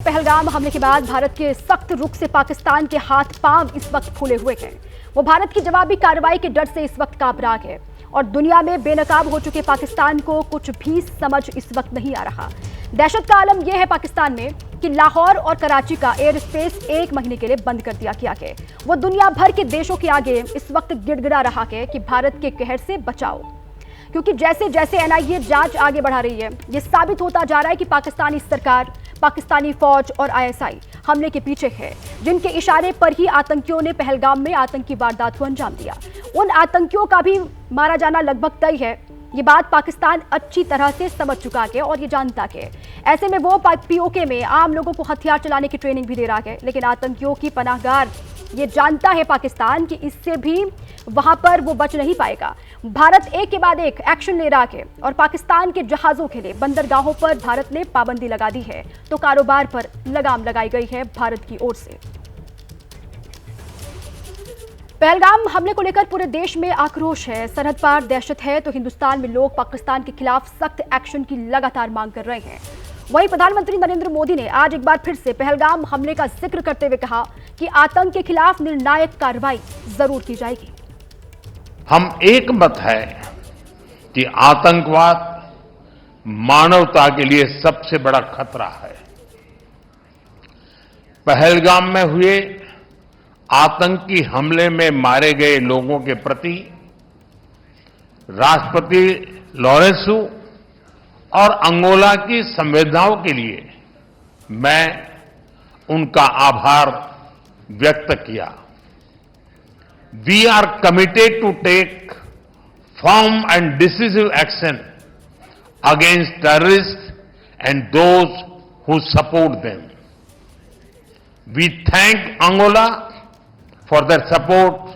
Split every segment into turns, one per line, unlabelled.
पहलगाम हमले के बाद भारत के सख्त रुख से पाकिस्तान के हाथ पांव इस वक्त फूले हुए हैं। वो भारत की जवाबी कार्रवाई के डर से इस वक्त कांप रहा है और दुनिया में बेनकाब हो चुके पाकिस्तान को कुछ भी समझ इस वक्त नहीं आ रहा। दहशत का आलम यह है पाकिस्तान में कि लाहौर और कराची का एयर स्पेस 1 महीने के लिए बंद कर दिया गया है। वो दुनिया भर के देशों के आगे इस वक्त गिड़गिड़ा रहा है कि भारत के कहर से बचाओ, क्योंकि जैसे जैसे एनआईए जांच आगे बढ़ा रही है, ये साबित होता जा रहा है कि पाकिस्तानी सरकार, पाकिस्तानी फौज और आईएसआई हमले के पीछे है, जिनके इशारे पर ही आतंकियों ने पहलगाम में आतंकी वारदात को अंजाम दिया। उन आतंकियों का भी मारा जाना लगभग तय है। ये बात पाकिस्तान अच्छी तरह से समझ चुका है और ये जानता है। ऐसे में वो पीओके में आम लोगों को हथियार चलाने की ट्रेनिंग भी दे रहा है, लेकिन आतंकियों की पनाहगार ये जानता है पाकिस्तान कि इससे भी वहां पर वो बच नहीं पाएगा। भारत एक के बाद एक एक्शन ले रहा है और पाकिस्तान के जहाजों के लिए बंदरगाहों पर भारत ने पाबंदी लगा दी है, तो कारोबार पर लगाम लगाई गई है भारत की ओर से। पहलगाम हमले को लेकर पूरे देश में आक्रोश है, सरहद पार दहशत है, तो हिंदुस्तान में लोग पाकिस्तान के खिलाफ सख्त एक्शन की लगातार मांग कर रहे हैं। वहीं प्रधानमंत्री नरेंद्र मोदी ने आज एक बार फिर से पहलगाम हमले का जिक्र करते हुए कहा कि आतंक के खिलाफ निर्णायक कार्रवाई जरूर की जाएगी।
हम एक मत है कि आतंकवाद मानवता के लिए सबसे बड़ा खतरा है। पहलगाम में हुए आतंकी हमले में मारे गए लोगों के प्रति राष्ट्रपति लॉरेंसो और अंगोला की संवेदनाओं के लिए मैं उनका आभार व्यक्त किया। We are committed to take firm and decisive action against terrorist and those who support them. We thank Angola for their support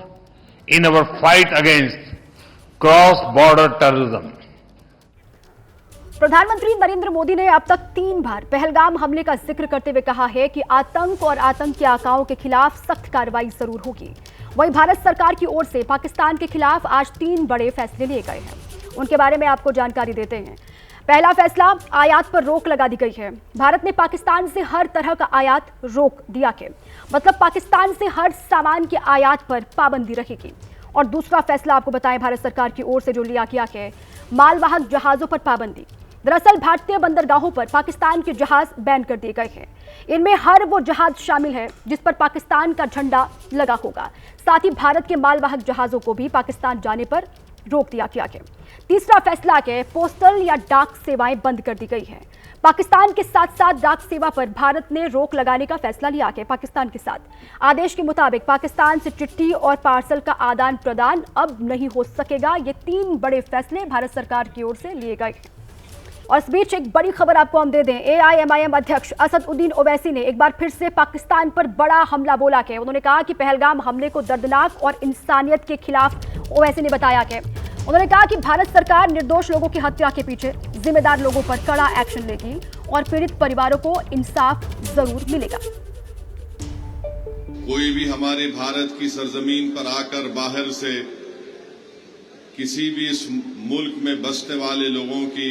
in our fight against cross-border terrorism.
प्रधानमंत्री नरेंद्र मोदी ने अब तक 3 बार पहलगाम हमले का जिक्र करते हुए कहा है कि आतंक और आतंक के आकाओं के खिलाफ सख्त कार्रवाई जरूर होगी। वहीं भारत सरकार की ओर से पाकिस्तान के खिलाफ आज 3 बड़े फैसले लिए गए हैं। उनके बारे में आपको जानकारी देते हैं। पहला फैसला, आयात पर रोक लगा दी गई है। भारत ने पाकिस्तान से हर तरह का आयात रोक दिया है, मतलब पाकिस्तान से हर सामान के आयात पर पाबंदी रहेगी। और दूसरा फैसला आपको बताएं, भारत सरकार की ओर से जो लिया गया है, मालवाहक जहाजों पर पाबंदी। दरअसल भारतीय बंदरगाहों पर पाकिस्तान के जहाज बैन कर दिए गए हैं। इनमें हर वो जहाज शामिल है जिस पर पाकिस्तान का झंडा लगा होगा। साथ ही भारत के मालवाहक जहाजों को भी पाकिस्तान जाने पर रोक दिया गया है। तीसरा फैसला है, पोस्टल या डाक सेवाएं बंद कर दी गई हैं। पाकिस्तान के साथ साथ डाक सेवा पर भारत ने रोक लगाने का फैसला लिया है पाकिस्तान के साथ। आदेश के मुताबिक पाकिस्तान से चिट्ठी और पार्सल का आदान प्रदान अब नहीं हो सकेगा। ये 3 बड़े फैसले भारत सरकार की ओर से लिए गए। और इस बीच एक बड़ी खबर आपको हम दे दें, एआईएमआईएम अध्यक्ष असदुद्दीन ओवैसी ने एक बार फिर से पाकिस्तान पर बड़ा हमला बोला है। उन्होंने कहा कि पहलगाम हमले को दर्दनाक और इंसानियत के खिलाफ ओवैसी ने बताया है। उन्होंने कहा कि भारत सरकार निर्दोष लोगों की हत्या के पीछे जिम्मेदार लोगों पर कड़ा एक्शन लेगी और पीड़ित परिवारों को इंसाफ जरूर मिलेगा।
कोई भी हमारे भारत की सरजमीन पर आकर बाहर से किसी भी इस मुल्क में बसने वाले लोगों की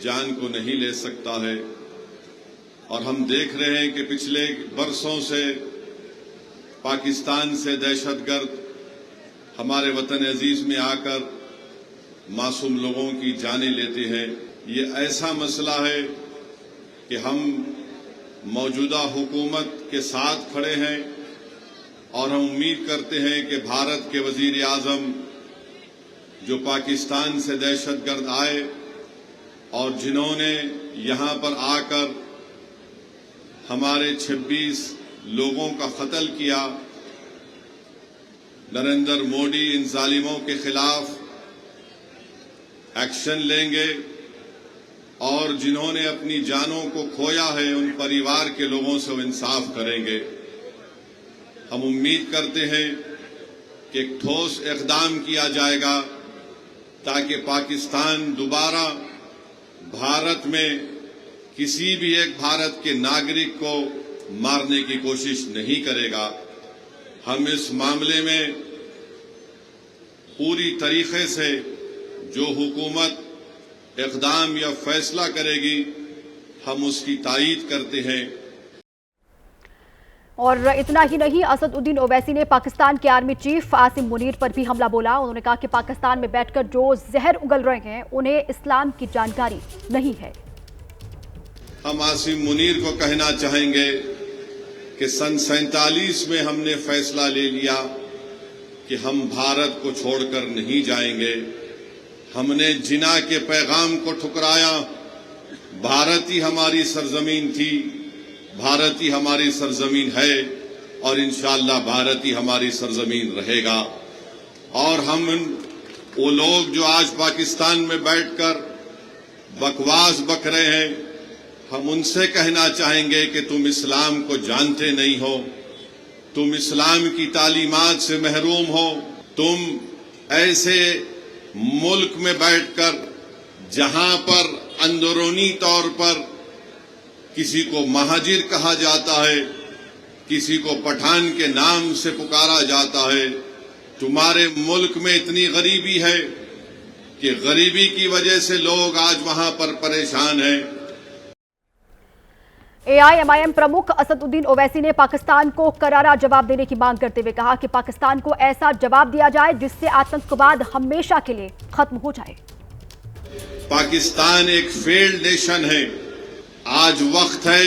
जान को नहीं ले सकता है। और हम देख रहे हैं कि पिछले बरसों से पाकिस्तान से दहशतगर्द हमारे वतन अजीज में आकर मासूम लोगों की जानें लेते हैं। ये ऐसा मसला है कि हम मौजूदा हुकूमत के साथ खड़े हैं और हम उम्मीद करते हैं कि भारत के वजीर आजम जो पाकिस्तान से दहशतगर्द आए और जिन्होंने यहां पर आकर हमारे 26 लोगों का कत्ल किया, नरेंद्र मोदी इन जालिमों के खिलाफ एक्शन लेंगे और जिन्होंने अपनी जानों को खोया है उन परिवार के लोगों से इंसाफ करेंगे। हम उम्मीद करते हैं कि एक ठोस इक़दाम किया जाएगा ताकि पाकिस्तान दोबारा भारत में किसी भी एक भारत के नागरिक को मारने की कोशिश नहीं करेगा। हम इस मामले में पूरी तरीके से जो हुकूमत इक़दाम या फैसला करेगी हम उसकी तायीद करते हैं।
और इतना ही नहीं, असदुद्दीन ओवैसी ने पाकिस्तान के आर्मी चीफ आसिम मुनीर पर भी हमला बोला। उन्होंने कहा कि पाकिस्तान में बैठकर जो जहर उगल रहे हैं उन्हें इस्लाम की जानकारी नहीं है।
हम आसिम मुनीर को कहना चाहेंगे कि सन 47 में हमने फैसला ले लिया कि हम भारत को छोड़कर नहीं जाएंगे। हमने जिना के पैगाम को ठुकराया। भारत ही हमारी सरजमीन थी, भारत ही हमारी सरजमीन है और इंशाअल्लाह भारत ही हमारी सरजमीन रहेगा। और हम वो लोग जो आज पाकिस्तान में बैठकर बकवास बक रहे हैं, हम उनसे कहना चाहेंगे कि तुम इस्लाम को जानते नहीं हो, तुम इस्लाम की तालीमात से महरूम हो। तुम ऐसे मुल्क में बैठकर जहां पर अंदरूनी तौर पर किसी को महाजिर कहा जाता है, किसी को पठान के नाम से पुकारा जाता है, तुम्हारे मुल्क में इतनी गरीबी है कि गरीबी की वजह से लोग आज वहां पर परेशान हैं।
AIMIM प्रमुख असदुद्दीन ओवैसी ने पाकिस्तान को करारा जवाब देने की मांग करते हुए कहा कि पाकिस्तान को ऐसा जवाब दिया जाए जिससे आतंकवाद हमेशा के लिए खत्म हो जाए।
पाकिस्तान एक फेल्ड नेशन है। आज वक्त है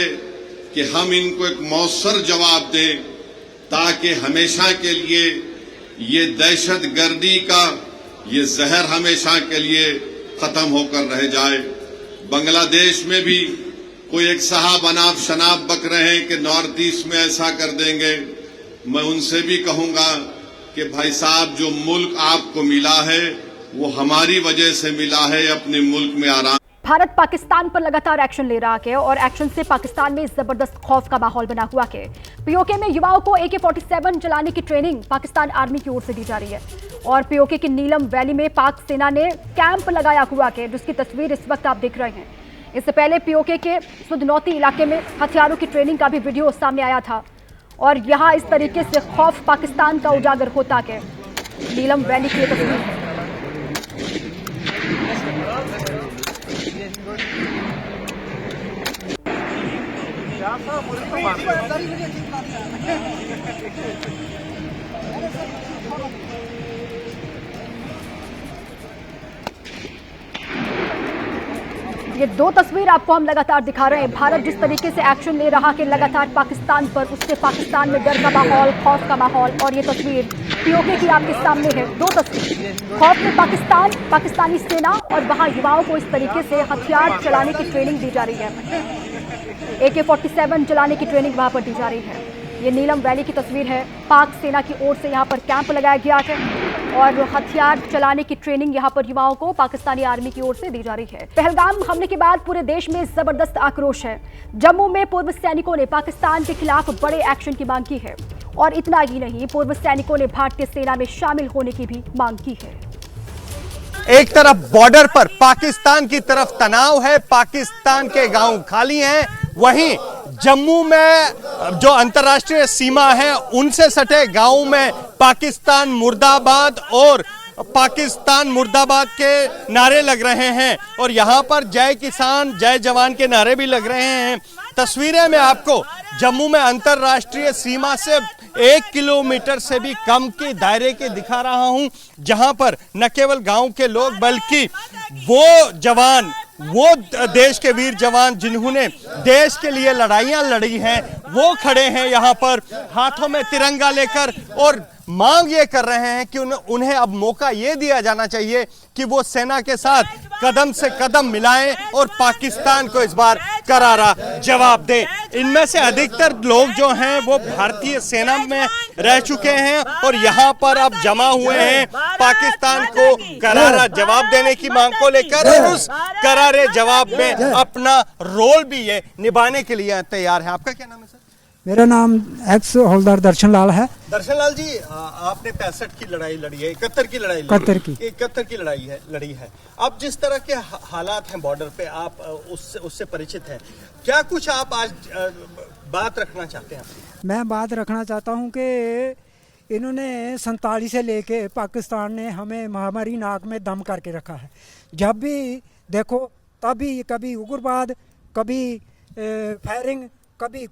कि हम इनको एक मौसर जवाब दें ताकि हमेशा के लिए ये दहशतगर्दी का ये जहर हमेशा के लिए खत्म होकर रह जाए। बांग्लादेश में भी कोई एक साहब अनाप शनाप बक रहे हैं कि नॉर्थ ईस्ट में ऐसा कर देंगे। मैं उनसे भी कहूंगा कि भाई साहब, जो मुल्क आपको मिला है वो हमारी वजह से मिला है। अपने मुल्क में आराम।
भारत पाकिस्तान पर लगातार एक्शन ले रहा है और एक्शन से पाकिस्तान में जबरदस्त खौफ का माहौल बना हुआ है। पीओके में युवाओं को AK-47 चलाने की ट्रेनिंग पाकिस्तान आर्मी की ओर से दी जा रही है और पीओके की नीलम वैली में पाक सेना ने कैंप लगाया हुआ है, जिसकी तस्वीर इस वक्त आप देख रहे हैं। इससे पहले पीओके के सुदनौती इलाके में हथियारों की ट्रेनिंग का भी वीडियो सामने आया था और यहाँ इस तरीके से खौफ पाकिस्तान का उजागर होता है। नीलम वैली की तस्वीर है। ये दो तस्वीर आपको हम लगातार दिखा रहे हैं। भारत जिस तरीके से एक्शन ले रहा है लगातार पाकिस्तान पर, उससे पाकिस्तान में डर का माहौल, खौफ का माहौल। और ये तस्वीर पीओके की आपके सामने है। दो तस्वीर, खौफ में पाकिस्तान, पाकिस्तानी सेना और वहां युवाओं को इस तरीके से हथियार चलाने की ट्रेनिंग दी जा रही है। AK-47 चलाने की ट्रेनिंग वहां पर दी जा रही है। ये नीलम वैली की तस्वीर है। पाक सेना की ओर से यहाँ पर कैंप लगाया गया है और हथियार चलाने की ट्रेनिंग यहाँ पर युवाओं को पाकिस्तानी आर्मी की ओर से दी जा रही है। पहलगाम हमले के बाद पूरे देश में जबरदस्त आक्रोश है। जम्मू में पूर्व सैनिकों ने पाकिस्तान के खिलाफ बड़े एक्शन की मांग की है और इतना ही नहीं, पूर्व सैनिकों ने भारतीय सेना में शामिल होने की भी मांग की है।
एक तरफ बॉर्डर पर पाकिस्तान की तरफ तनाव है, पाकिस्तान के गांव खाली हैं, वहीं जम्मू में जो अंतर्राष्ट्रीय सीमा है उनसे सटे गांव में पाकिस्तान मुर्दाबाद और पाकिस्तान मुर्दाबाद के नारे लग रहे हैं और यहां पर जय किसान जय जवान के नारे भी लग रहे हैं। तस्वीरें मैं आपको जम्मू में अंतर्राष्ट्रीय सीमा से 1 किलोमीटर से भी कम के दायरे के दिखा रहा हूं, जहां पर न केवल गांव के लोग बल्कि वो जवान, वो देश के वीर जवान जिन्होंने देश के लिए लड़ाइयां लड़ी हैं, वो खड़े हैं यहाँ पर हाथों में तिरंगा लेकर और मांग ये कर रहे हैं कि उन्हें अब मौका ये दिया जाना चाहिए कि वो सेना के साथ कदम से कदम मिलाएं और पाकिस्तान को इस बार करारा जवाब दें। इनमें से अधिकतर लोग जो हैं वो भारतीय सेना में रह चुके हैं और यहाँ पर अब जमा हुए हैं पाकिस्तान को करारा जवाब देने की मांग को लेकर और उस करारे जवाब में अपना रोल भी ये निभाने के लिए तैयार है। आपका क्या नाम है सर?
मेरा नाम एक्स हवलदार दर्शन लाल है।
दर्शन लाल जी, आपने 65 की लड़ाई लड़ी है, 71 की लड़ाई लड़ी, 71 की लड़ी है। अब जिस तरह के हालात हैं बॉर्डर पे, आप उससे परिचित हैं, क्या कुछ आप आज बात रखना चाहते हैं?
मैं बात रखना चाहता हूं कि इन्होंने 47 से लेके पाकिस्तान ने हमें हमारी नाक में दम करके रखा है। जब भी देखो तभी कभी उग्रवाद, कभी फायरिंग, कभी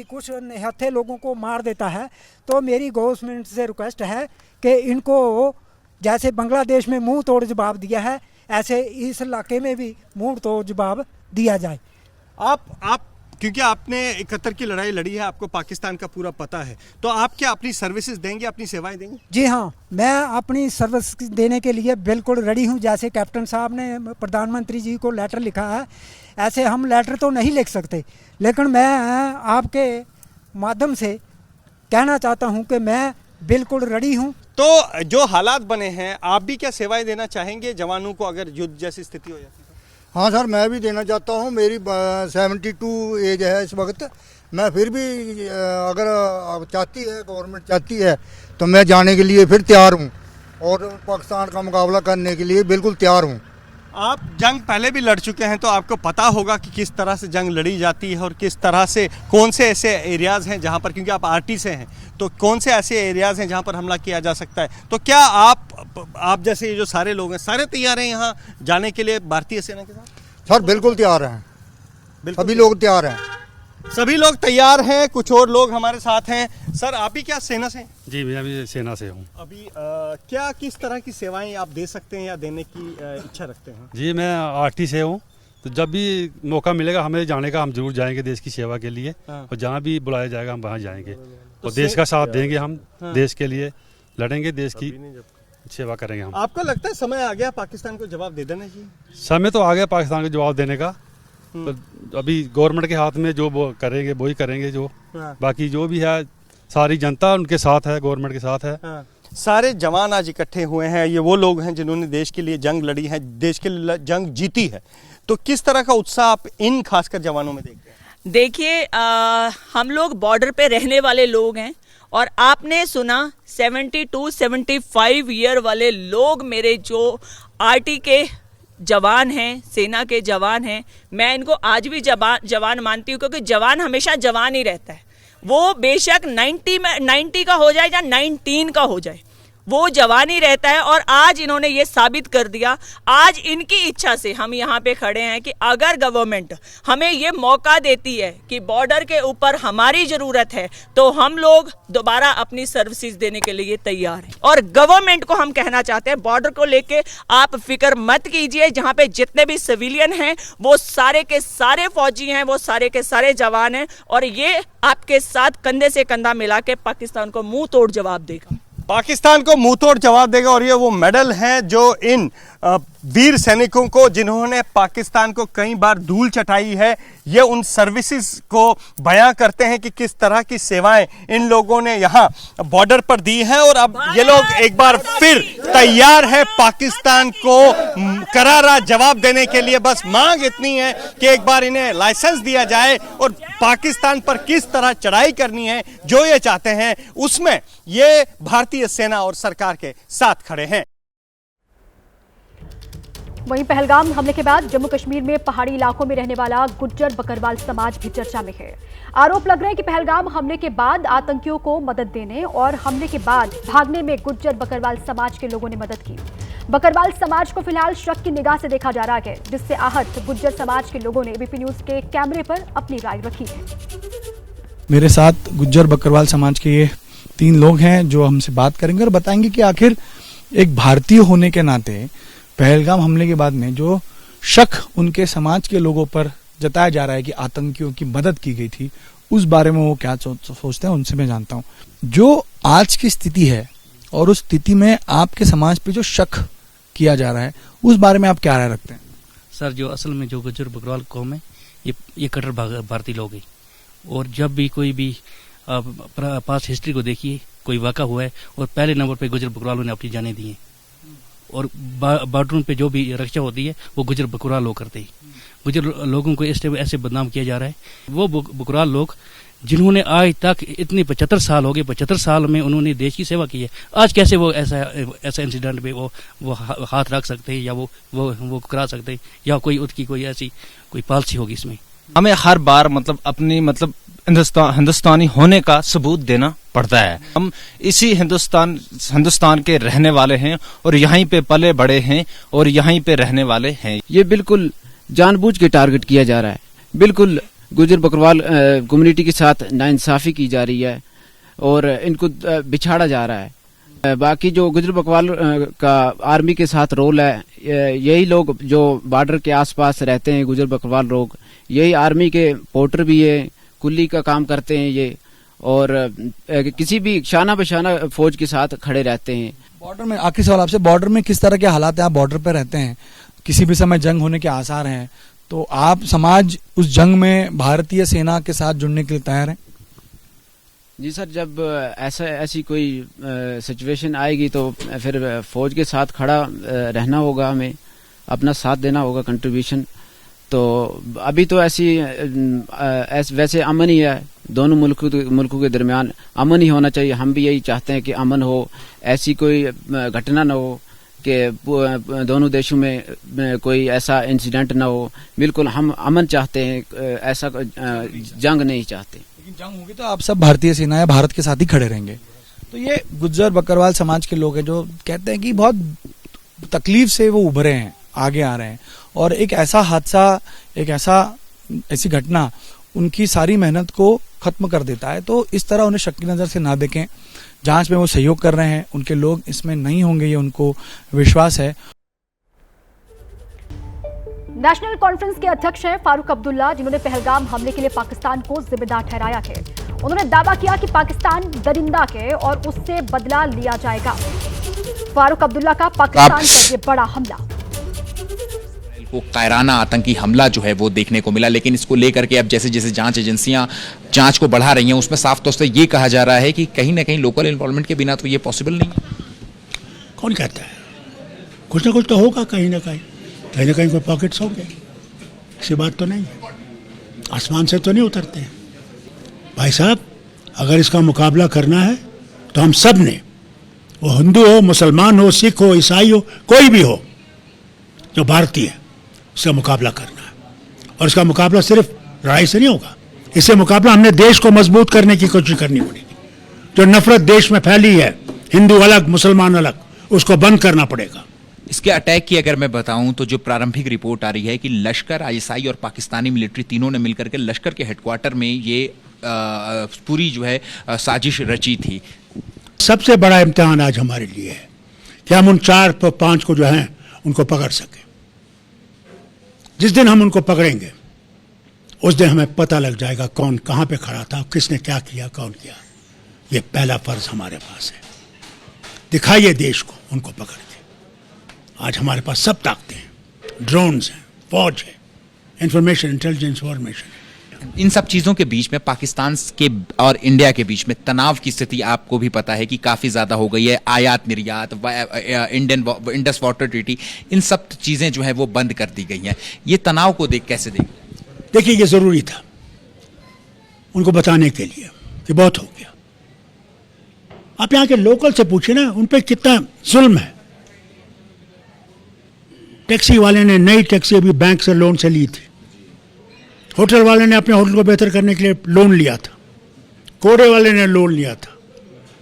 कुछ निहत्थे लोगों को मार देता है। तो मेरी गवर्नमेंट से रिक्वेस्ट है कि इनको जैसे बांग्लादेश में मुंह तोड़ जवाब दिया है, ऐसे इस इलाके में भी मुंह तोड़ जवाब दिया जाए।
आप क्योंकि आपने 71 की लड़ाई लड़ी है, आपको पाकिस्तान का पूरा पता है, तो आप क्या अपनी सर्विसेज देंगे, अपनी सेवाएं देंगे?
जी हाँ, मैं अपनी सर्विस देने के लिए बिल्कुल रेडी हूँ। जैसे कैप्टन साहब ने प्रधानमंत्री जी को लेटर लिखा है, ऐसे हम लेटर तो नहीं लिख सकते, लेकिन मैं आपके माध्यम से कहना चाहता हूँ कि मैं बिल्कुल रेडी हूँ।
तो जो हालात बने हैं, आप भी क्या सेवाएं देना चाहेंगे जवानों को अगर युद्ध जैसी स्थिति हो जाती है?
हाँ सर, मैं भी देना चाहता हूँ। मेरी 72 एज है इस वक्त। मैं फिर भी अगर चाहती है, गवर्नमेंट चाहती है, तो मैं जाने के लिए फिर तैयार हूँ और पाकिस्तान का मुकाबला करने के लिए बिल्कुल तैयार हूँ।
आप जंग पहले भी लड़ चुके हैं, तो आपको पता होगा कि किस तरह से जंग लड़ी जाती है और किस तरह से कौन से ऐसे एरियाज़ हैं जहाँ पर, क्योंकि आप आरटी से हैं, तो कौन से ऐसे एरियाज़ हैं जहाँ पर हमला किया जा सकता है। तो क्या आप जैसे ये जो सारे लोग हैं, सारे तैयार हैं यहाँ जाने के लिए भारतीय सेना के साथ?
सर बिल्कुल तैयार हैं, सभी लोग तैयार हैं।
सभी लोग तैयार हैं। कुछ और लोग हमारे साथ हैं। सर, आप भी क्या सेना से हैं?
जी, मैं भी सेना से हूँ।
अभी क्या किस तरह की सेवाएं आप दे सकते हैं या देने की इच्छा रखते हैं?
जी, मैं आरटी से हूँ, तो जब भी मौका मिलेगा हमें जाने का, हम जरूर जाएंगे देश की सेवा के लिए। और जहाँ भी बुलाया जाएगा हम वहाँ जाएंगे और देश का साथ देंगे। हम देश के लिए लड़ेंगे, देश की सेवा करेंगे हम।
आपको लगता है समय आ गया पाकिस्तान को जवाब दे देना चाहिए?
समय तो आ गया पाकिस्तान को जवाब देने का, तो अभी गवर्नमेंट के हाथ में जो वो करेंगे वही करेंगे। जो बाकी जो भी है, सारी जनता उनके साथ है, गवर्नमेंट के साथ है।
सारे जवान आज इकट्ठे हुए हैं। ये वो लोग हैं जिन्होंने देश के लिए जंग लड़ी है, देश के लिए जंग जीती है। तो किस तरह का उत्साह आप इन खासकर जवानों में देखते हैं?
देखिए, हम लोग बॉर्डर पे रहने वाले लोग हैं और आपने सुना 72-75 ईयर वाले लोग मेरे जो आरटी के जवान हैं, सेना के जवान हैं, मैं इनको आज भी जवान मानती हूँ, क्योंकि जवान हमेशा जवान ही रहता है। वो बेशक 90 का हो जाए या 19 का हो जाए, वो जवान ही रहता है। और आज इन्होंने ये साबित कर दिया, आज इनकी इच्छा से हम यहाँ पे खड़े हैं कि अगर गवर्नमेंट हमें ये मौका देती है कि बॉर्डर के ऊपर हमारी ज़रूरत है, तो हम लोग दोबारा अपनी सर्विसेज देने के लिए तैयार हैं। और गवर्नमेंट को हम कहना चाहते हैं, बॉर्डर को लेके आप फिक्र मत कीजिए। जहाँ पे जितने भी सिविलियन हैं वो सारे के सारे फौजी हैं, वो सारे के सारे जवान हैं, और ये आपके साथ कंधे से कंधा मिला के पाकिस्तान को मुंह तोड़ जवाब देगा।
पाकिस्तान को मुंह तोड़ जवाब देगा। और ये वो मेडल हैं जो इन वीर सैनिकों को, जिन्होंने पाकिस्तान को कई बार धूल चटाई है, ये उन सर्विसेज को बयां करते हैं कि किस तरह की सेवाएं इन लोगों ने यहाँ बॉर्डर पर दी हैं। और अब ये लोग एक बार फिर तैयार है पाकिस्तान को करारा जवाब देने के लिए। बस मांग इतनी है कि एक बार इन्हें लाइसेंस दिया जाए और पाकिस्तान पर किस तरह चढ़ाई करनी है, जो ये चाहते हैं, उसमें ये भारतीय सेना और सरकार के साथ खड़े हैं।
वहीं पहलगाम हमले के बाद जम्मू कश्मीर में पहाड़ी इलाकों में रहने वाला गुज्जर बकरवाल समाज भी चर्चा में है। आरोप लग रहे हैं कि पहलगाम हमले के बाद आतंकियों को मदद देने और हमले के बाद भागने में गुज्जर बकरवाल समाज के लोगों ने मदद की। बकरवाल समाज को फिलहाल शक की निगाह से देखा जा रहा है, जिससे आहत गुज्जर समाज के लोगों ने एबीपी न्यूज के कैमरे पर अपनी राय रखी है।
मेरे साथ गुज्जर बकरवाल समाज के ये 3 लोग हैं जो हमसे बात करेंगे और बताएंगे कि आखिर एक भारतीय होने के नाते पहलगाम हमले के बाद में जो शक उनके समाज के लोगों पर जताया जा रहा है कि आतंकियों की मदद की गई थी, उस बारे में वो क्या सोचते हैं, उनसे मैं जानता हूँ। जो आज की स्थिति है और उस स्थिति में आपके समाज पे जो शक किया जा रहा है, उस बारे में आप क्या राय रखते हैं?
सर, जो असल में जो गुज्जर बकरवाल कौम है, ये कट्टर भारतीय लोग हैं। और जब भी कोई भी पास हिस्ट्री को देखिए, कोई वाक़ा हुआ है और पहले नंबर पे गुज्जर बकरवालों ने अपनी जानें दी हैं। और बॉर्डर पे जो भी रक्षा होती है वो गुज्जर बकरवाल लोग करते हैं। गुज्जर लोगों को ऐसे बदनाम किया जा रहा है। वो बकरवाल लोग जिन्होंने आज तक इतने 75 साल हो गए, 75 साल में उन्होंने देश की सेवा की है, आज कैसे वो ऐसा इंसिडेंट पे वो हाथ रख सकते हैं या वो करा सकते हैं, या कोई उसकी कोई ऐसी कोई पॉलिसी होगी इसमें?
हमें हर बार अपनी हिंदुस्तानी होने का सबूत देना पड़ता है। हम इसी हिंदुस्तान के रहने वाले हैं और यहीं पे पले बड़े हैं और यहीं पे रहने वाले हैं।
ये बिल्कुल जानबूझ के टारगेट किया जा रहा है, बिल्कुल गुजर बकरवाल कम्युनिटी के साथ नाइंसाफी की जा रही है और इनको बिछाड़ा जा रहा है। बाकी जो गुजर बकरवाल का आर्मी के साथ रोल है, यही लोग जो बॉर्डर के आसपास रहते हैं, गुजर बकरवाल लोग, यही आर्मी के पोर्टर भी है, कुल्ली का काम करते हैं ये, और किसी भी शाना बशाना फौज के साथ खड़े रहते हैं।
बॉर्डर में आखिरी सवाल आपसे, बॉर्डर में किस तरह के हालात है? आप बॉर्डर पे रहते हैं, किसी भी समय जंग होने के आसार हैं, तो आप समाज उस जंग में भारतीय सेना के साथ जुड़ने के लिए तैयार हैं?
जी सर, जब ऐसी कोई सिचुएशन आएगी तो फिर फौज के साथ खड़ा रहना होगा, हमें अपना साथ देना होगा, कंट्रीब्यूशन। तो अभी तो वैसे अमन ही है, दोनों मुल्कों के दरमियान अमन ही होना चाहिए। हम भी यही चाहते हैं कि अमन हो, ऐसी कोई घटना न हो कि दोनों देशों में कोई ऐसा इंसिडेंट ना हो। बिल्कुल हम अमन चाहते हैं, ऐसा जंग नहीं चाहते।
लेकिन जंग होगी तो आप सब भारतीय सेना या भारत के साथ ही खड़े रहेंगे। तो ये गुज्जर बकरवाल समाज के लोग हैं जो कहते हैं कि बहुत तकलीफ से वो उभरे हैं, आगे आ रहे हैं, और एक ऐसा हादसा, ऐसी घटना उनकी सारी मेहनत को खत्म कर देता है। तो इस तरह उन्हें शक की नजर से ना देखें, जांच में वो सहयोग कर रहे हैं, उनके लोग इसमें नहीं होंगे, ये उनको विश्वास है।
नेशनल कॉन्फ्रेंस के अध्यक्ष हैं फारूक अब्दुल्ला, जिन्होंने पहलगाम हमले के लिए पाकिस्तान को जिम्मेदार ठहराया है। उन्होंने दावा किया कि पाकिस्तान दरिंदा है और उससे बदला लिया जाएगा। फारूक अब्दुल्ला का पाकिस्तान पर ये बड़ा हमला,
को कायराना आतंकी हमला जो है वो देखने को मिला, लेकिन इसको लेकर के अब जैसे जैसे जांच एजेंसियां जांच को बढ़ा रही हैं, उसमें साफ तौर से ये कहा जा रहा है कि कहीं ना कहीं लोकल इन्वॉल्वमेंट के बिना तो ये पॉसिबल नहीं है।
कौन कहता है? कुछ ना कुछ तो होगा, कहीं ना कहीं कोई पॉकेट्स होंगे, ऐसी बात तो नहीं है, आसमान से तो नहीं उतरते हैं। भाई साहब, अगर इसका मुकाबला करना है तो हम सब ने, वो हिंदू हो, मुसलमान हो, सिख हो, ईसाई हो, कोई भी हो जो भारतीय है, उससे मुकाबला करना है। और इसका मुकाबला सिर्फ लड़ाई से नहीं होगा, इससे मुकाबला हमने देश को मजबूत करने की कोशिश करनी पड़ेगी। जो नफरत देश में फैली है, हिंदू अलग मुसलमान अलग, उसको बंद करना पड़ेगा।
इसके अटैक की अगर मैं बताऊं तो जो प्रारंभिक रिपोर्ट आ रही है कि लश्कर, आईएसआई और पाकिस्तानी मिलिट्री तीनों ने मिलकर के लश्कर के हेडक्वार्टर में ये पूरी जो है साजिश रची थी।
सबसे बड़ा इम्तिहान आज हमारे लिए है कि हम उन 4-5 को जो हैं उनको पकड़ सके। जिस दिन हम उनको पकड़ेंगे उस दिन हमें पता लग जाएगा कौन कहाँ पे खड़ा था, किसने क्या किया, कौन किया। ये पहला फर्ज हमारे पास है, दिखाइए देश को उनको पकड़ के। आज हमारे पास सब ताकतें हैं, ड्रोन्स हैं, फौज है, इंफॉर्मेशन, इंटेलिजेंस, फॉर्मेशन।
इन सब चीजों के बीच में पाकिस्तान के और इंडिया के बीच में तनाव की स्थिति आपको भी पता है कि काफी ज्यादा हो गई है। आयात निर्यात, इंडस वाटर ट्रीटी, इन सब चीजें जो है वो बंद कर दी गई हैं। ये तनाव को कैसे
देखिए, ये जरूरी था उनको बताने के लिए कि बहुत हो गया। आप यहाँ के लोकल से पूछिए ना, उन पर कितना जुल्म है। टैक्सी वाले ने नई टैक्सी अभी बैंक से लोन से ली थी, होटल वाले ने अपने होटल को बेहतर करने के लिए लोन लिया था, कोड़े वाले ने लोन लिया था।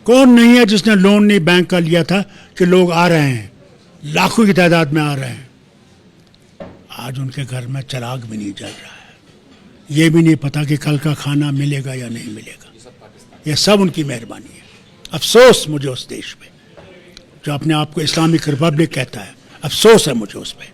कौन नहीं है जिसने लोन नहीं बैंक का लिया था कि लोग आ रहे हैं, लाखों की तादाद में आ रहे हैं। आज उनके घर में चिराग भी नहीं जल रहा है, ये भी नहीं पता कि कल का खाना मिलेगा या नहीं मिलेगा। ये सब उनकी मेहरबानी है। अफसोस मुझे उस देश पे जो अपने आप को इस्लामिक रिपब्लिक कहता है, अफसोस है मुझे उस पर।